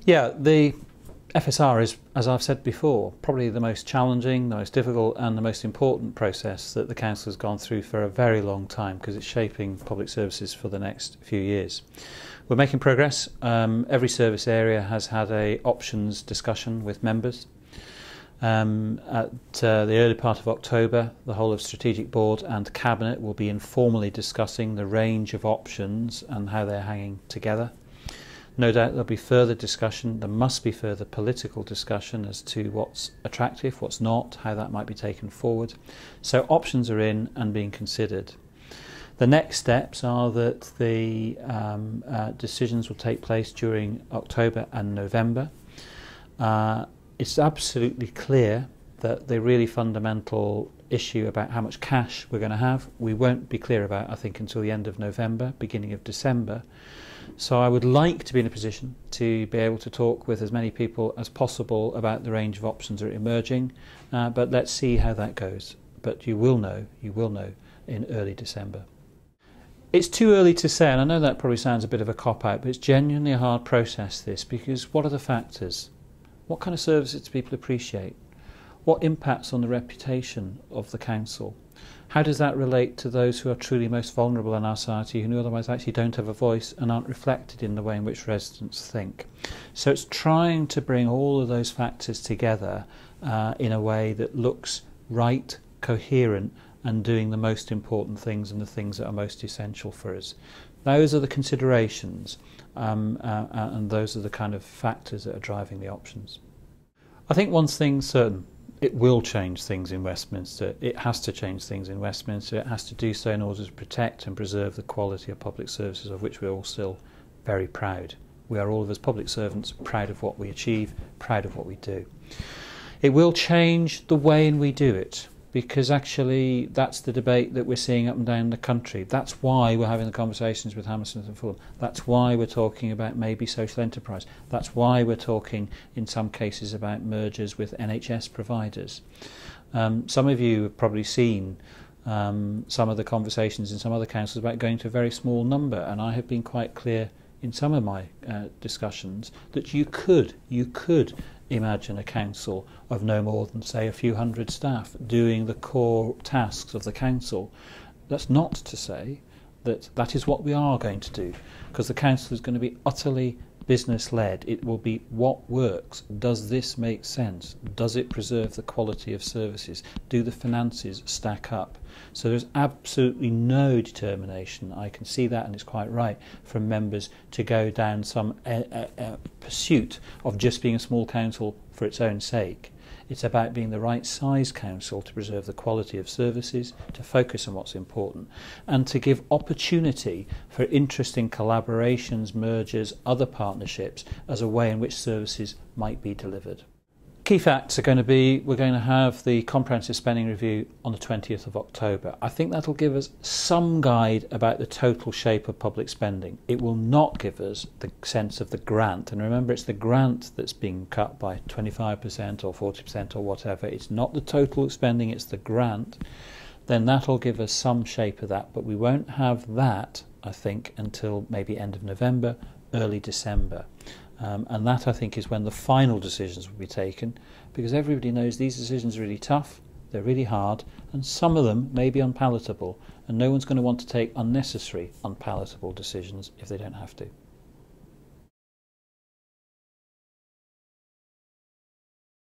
Yeah, the FSR is, as I've said before, probably the most challenging, the most difficult and the most important process that the Council has gone through for a very long time, because it's shaping public services for the next few years. We're making progress. Every service area has had a options discussion with members. At the early part of October, the whole of Strategic Board and Cabinet will be informally discussing the range of options and how they're hanging together. No doubt there'll be further discussion. There must be further political discussion as to what's attractive, what's not, how that might be taken forward. So options are in and being considered. The next steps are that the decisions will take place during October and November. It's absolutely clear that the really fundamental issue about how much cash we're going to have, we won't be clear about, I think, until the end of November, beginning of December. So I would like to be in a position to be able to talk with as many people as possible about the range of options that are emerging, but let's see how that goes. But you will know in early December. It's too early to say, and I know that probably sounds a bit of a cop-out, but it's genuinely a hard process, this, because what are the factors? What kind of services do people appreciate? What impacts on the reputation of the council? How does that relate to those who are truly most vulnerable in our society, who otherwise actually don't have a voice and aren't reflected in the way in which residents think? So it's trying to bring all of those factors together in a way that looks right, coherent, and doing the most important things and the things that are most essential for us. Those are the considerations, and those are the kind of factors that are driving the options. I think one thing's certain. It will change things in Westminster. It has to change things in Westminster. It has to do so in order to protect and preserve the quality of public services, of which we're all still very proud. We are all of us public servants proud of what we achieve, proud of what we do. It will change the way in we do it, because actually that's the debate that we're seeing up and down the country. That's why we're having the conversations with Hammersmith and Fulham. That's why we're talking about maybe social enterprise. That's why we're talking in some cases about mergers with NHS providers. Some of you have probably seen some of the conversations in some other councils about going to a very small number, and I have been quite clear in some of my discussions that you could imagine a council of no more than, say, a few hundred staff doing the core tasks of the council. That's not to say that that is what we are going to do, because the council is going to be utterly business-led. It will be what works. Does this make sense? Does it preserve the quality of services? Do the finances stack up? So there's absolutely no determination, I can see that, and it's quite right, from members to go down some pursuit of just being a small council for its own sake. It's about being the right size council to preserve the quality of services, to focus on what's important, and to give opportunity for interesting collaborations, mergers, other partnerships as a way in which services might be delivered. Key facts are going to be, we're going to have the comprehensive spending review on the 20th of October. I think that'll give us some guide about the total shape of public spending. It will not give us the sense of the grant, and remember, it's the grant that's being cut by 25% or 40% or whatever. It's not the total spending, it's the grant. Then that'll give us some shape of that, but we won't have that, I think, until maybe end of November, early December. And that, I think, is when the final decisions will be taken, because everybody knows these decisions are really tough, they're really hard, and some of them may be unpalatable, and no one's going to want to take unnecessary, unpalatable decisions if they don't have to.